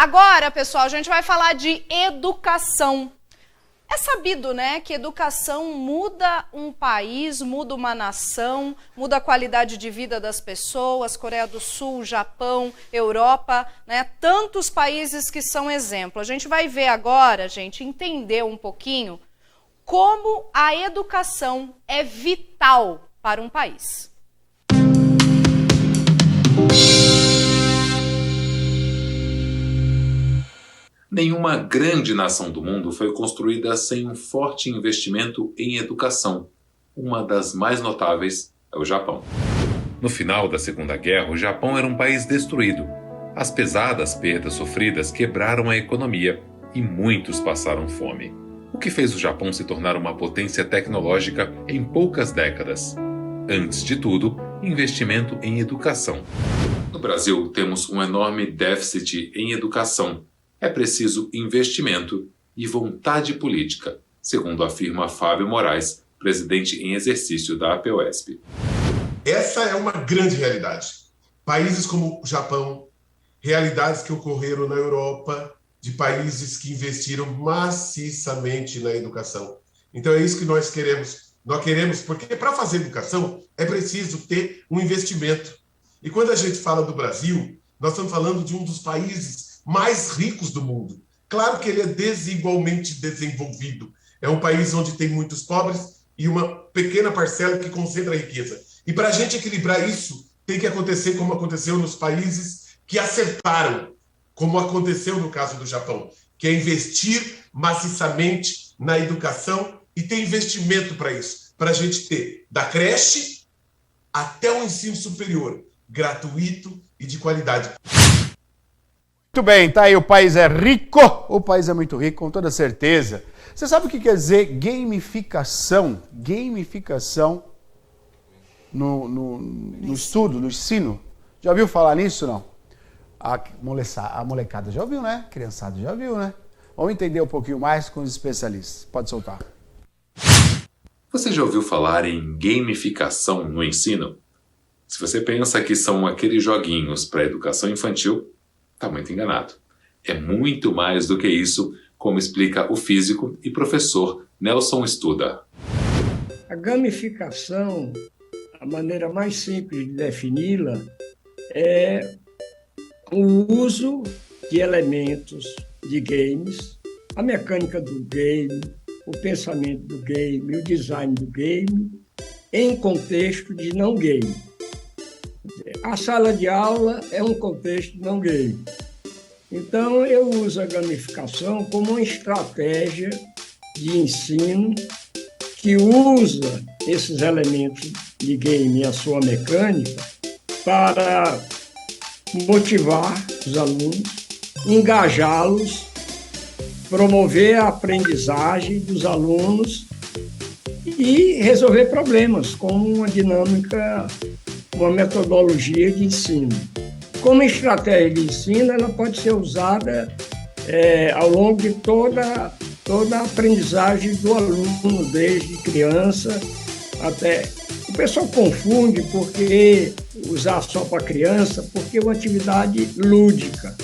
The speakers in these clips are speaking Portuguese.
Agora, pessoal, a gente vai falar de educação. É sabido, né, que educação muda um país, muda uma nação, muda a qualidade de vida das pessoas. Coreia do Sul, Japão, Europa, né, tantos países que são exemplo. A gente vai ver agora, gente, entender um pouquinho como a educação é vital para um país. Nenhuma grande nação do mundo foi construída sem um forte investimento em educação. Uma das mais notáveis é o Japão. No final da Segunda Guerra, o Japão era um país destruído. As pesadas perdas sofridas quebraram a economia e muitos passaram fome. O que fez o Japão se tornar uma potência tecnológica em poucas décadas? Antes de tudo, investimento em educação. No Brasil, temos um enorme déficit em educação. É preciso investimento e vontade política, segundo afirma Fábio Moraes, presidente em exercício da APUESP. Essa é uma grande realidade. Países como o Japão, realidades que ocorreram na Europa, de países que investiram maciçamente na educação. Então é isso que nós queremos. Nós queremos, porque para fazer educação é preciso ter um investimento. E quando a gente fala do Brasil, nós estamos falando de um dos países mais ricos do mundo. Claro que ele é desigualmente desenvolvido. É um país onde tem muitos pobres e uma pequena parcela que concentra a riqueza. E para a gente equilibrar isso, tem que acontecer como aconteceu nos países que acertaram, como aconteceu no caso do Japão, que é investir maciçamente na educação e ter investimento para isso, para a gente ter da creche até o ensino superior, gratuito e de qualidade. Muito bem, tá aí, o país é rico, o país é muito rico, com toda certeza. Você sabe o que quer dizer gamificação? Gamificação no estudo, no ensino? Já ouviu falar nisso, não? A molecada já ouviu, né? A criançada já ouviu, né? Vamos entender um pouquinho mais com os especialistas. Pode soltar. Você já ouviu falar em gamificação no ensino? Se você pensa que são aqueles joguinhos para educação infantil, está muito enganado. É muito mais do que isso, como explica o físico e professor Nelson Studa. A gamificação, a maneira mais simples de defini-la, é o uso de elementos de games, a mecânica do game, o pensamento do game, o design do game, em contexto de não game. A sala de aula é um contexto não game. Então, eu uso a gamificação como uma estratégia de ensino que usa esses elementos de game e a sua mecânica para motivar os alunos, engajá-los, promover a aprendizagem dos alunos e resolver problemas com uma dinâmica, uma metodologia de ensino. Como estratégia de ensino, ela pode ser usada ao longo de toda a aprendizagem do aluno, desde criança até... O pessoal confunde porque usar só para criança, porque é uma atividade lúdica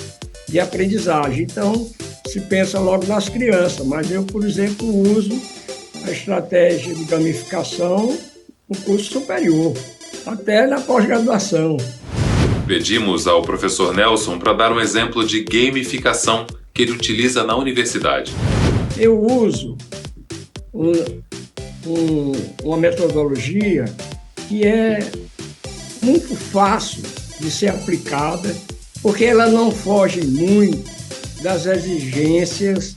de aprendizagem. Então, se pensa logo nas crianças, mas eu, por exemplo, uso a estratégia de gamificação no curso superior, até na pós-graduação. Pedimos ao professor Nelson para dar um exemplo de gamificação que ele utiliza na universidade. Eu uso uma metodologia que é muito fácil de ser aplicada, porque ela não foge muito das exigências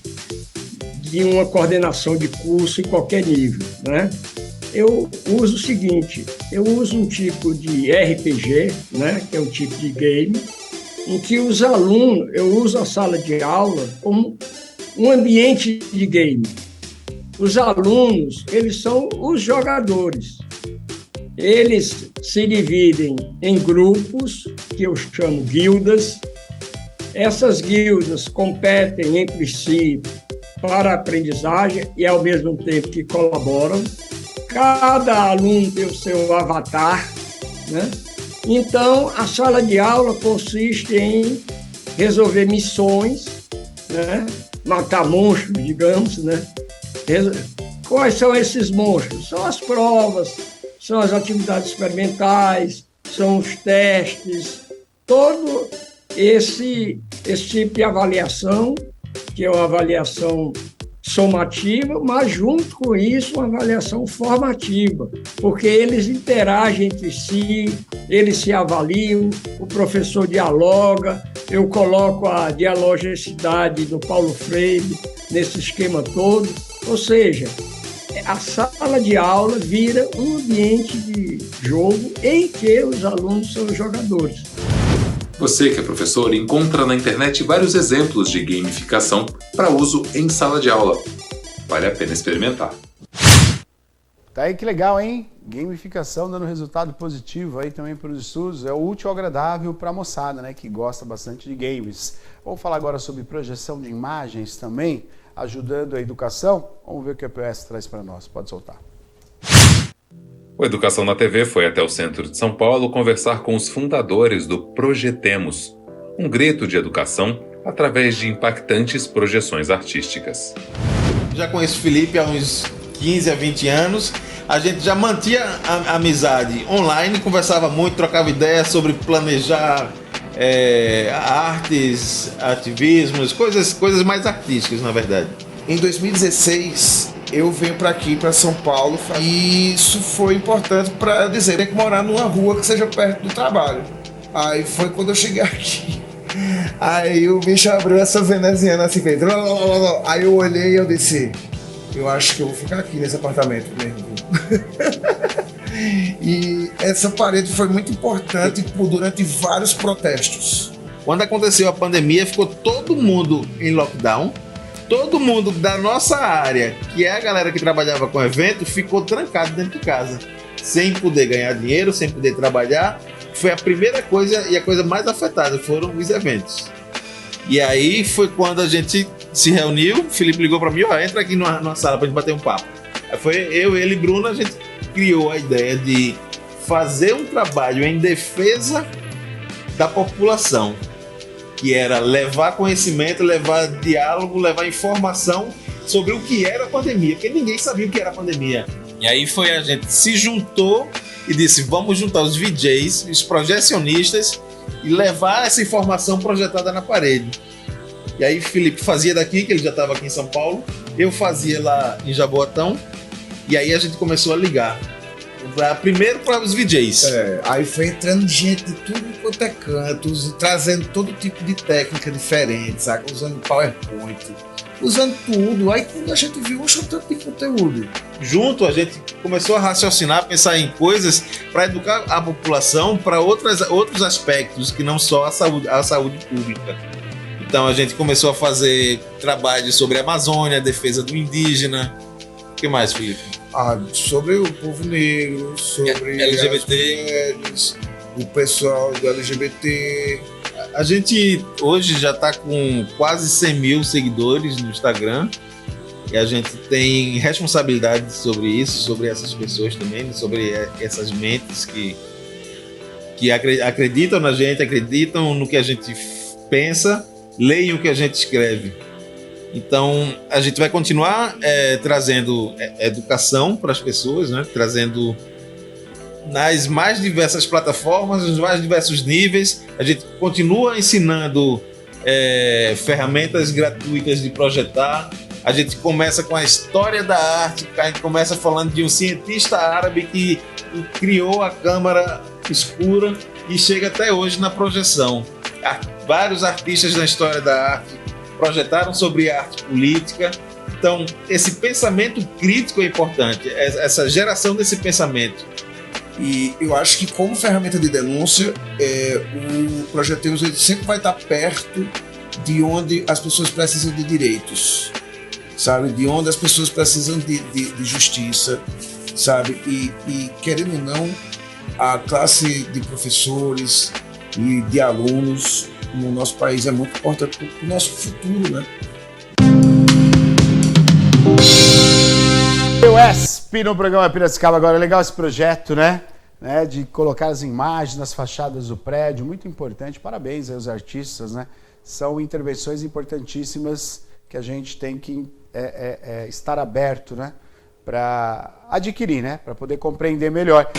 de uma coordenação de curso em qualquer nível, né? Eu uso o seguinte, eu uso um tipo de RPG, né, que é um tipo de game, em que os alunos, eu uso a sala de aula como um ambiente de game. Os alunos, eles são os jogadores. Eles se dividem em grupos, que eu chamo guildas. Essas guildas competem entre si para a aprendizagem e, ao mesmo tempo, que colaboram. Cada aluno tem o seu avatar, né? Então, a sala de aula consiste em resolver missões, né? Matar monstros, digamos, né? Quais são esses monstros? São as provas, são as atividades experimentais, são os testes, todo esse tipo de avaliação, que é uma avaliação somativa, mas junto com isso uma avaliação formativa, porque eles interagem entre si, eles se avaliam, o professor dialoga, eu coloco a dialogicidade do Paulo Freire nesse esquema todo, ou seja, a sala de aula vira um ambiente de jogo em que os alunos são os jogadores. Você que é professor encontra na internet vários exemplos de gamificação para uso em sala de aula. Vale a pena experimentar. Tá aí que legal, hein? Gamificação dando resultado positivo aí também para os estudos. É útil e agradável para a moçada, né? Que gosta bastante de games. Vamos falar agora sobre projeção de imagens também, ajudando a educação. Vamos ver o que a EPS traz para nós. Pode soltar. O Educação na TV foi até o centro de São Paulo conversar com os fundadores do Projetemos, um grito de educação através de impactantes projeções artísticas. Já conheço o Felipe há uns 15 a 20 anos. A gente já mantinha a amizade online, conversava muito, trocava ideias sobre planejar artes, ativismos, coisas mais artísticas, na verdade. Em 2016, eu venho para aqui, para São Paulo, e isso foi importante para dizer, tem que morar numa rua que seja perto do trabalho. Aí foi quando eu cheguei aqui. Aí o bicho abriu essa veneziana assim, fez. Aí eu olhei e eu disse, eu acho que eu vou ficar aqui nesse apartamento mesmo. E essa parede foi muito importante durante vários protestos. Quando aconteceu a pandemia, ficou todo mundo em lockdown. Todo mundo da nossa área, que é a galera que trabalhava com evento, ficou trancado dentro de casa, sem poder ganhar dinheiro, sem poder trabalhar. Foi a primeira coisa e a coisa mais afetada, foram os eventos. E aí foi quando a gente se reuniu, o Felipe ligou para mim, entra aqui numa sala pra gente bater um papo. Aí foi eu, ele e Bruno, a gente criou a ideia de fazer um trabalho em defesa da população, que era levar conhecimento, levar diálogo, levar informação sobre o que era a pandemia, porque ninguém sabia o que era a pandemia. E aí a gente se juntou e disse, vamos juntar os VJs, os projecionistas e levar essa informação projetada na parede. E aí Felipe fazia daqui, que ele já estava aqui em São Paulo, eu fazia lá em Jaboatão, e aí a gente começou a ligar. Primeiro para os VJs. Aí foi entrando gente de tudo quanto é cantos, trazendo todo tipo de técnica diferente, sabe? Usando PowerPoint, usando tudo. Aí quando a gente viu um tanto de conteúdo. Junto a gente começou a raciocinar, pensar em coisas para educar a população para outros aspectos que não só a saúde pública. Então a gente começou a fazer trabalhos sobre a Amazônia, a defesa do indígena. O que mais, Felipe? Sobre o povo negro, sobre LGBT, as mulheres, o pessoal do LGBT. A gente hoje já está com quase 100 mil seguidores no Instagram e a gente tem responsabilidade sobre isso, sobre essas pessoas também, sobre essas mentes que acreditam na gente, acreditam no que a gente pensa, leem o que a gente escreve. Então, a gente vai continuar trazendo educação para as pessoas, né? Trazendo nas mais diversas plataformas, nos mais diversos níveis. A gente continua ensinando ferramentas gratuitas de projetar. A gente começa com a história da arte, a gente começa falando de um cientista árabe que criou a câmara escura e chega até hoje na projeção. Vários artistas da história da arte projetaram sobre arte política. Então, esse pensamento crítico é importante, essa geração desse pensamento. E eu acho que como ferramenta de denúncia, o Projetemos ele sempre vai estar perto de onde as pessoas precisam de direitos, sabe? De onde as pessoas precisam de justiça, sabe? E querendo ou não, a classe de professores e de alunos no nosso país é muito importante para o nosso futuro, né? EUESP no programa Piracicaba agora. É legal esse projeto, né? De colocar as imagens nas fachadas do prédio, muito importante. Parabéns aos artistas, né? são intervenções importantíssimas que a gente tem que estar aberto, né, para adquirir, né, para poder compreender melhor.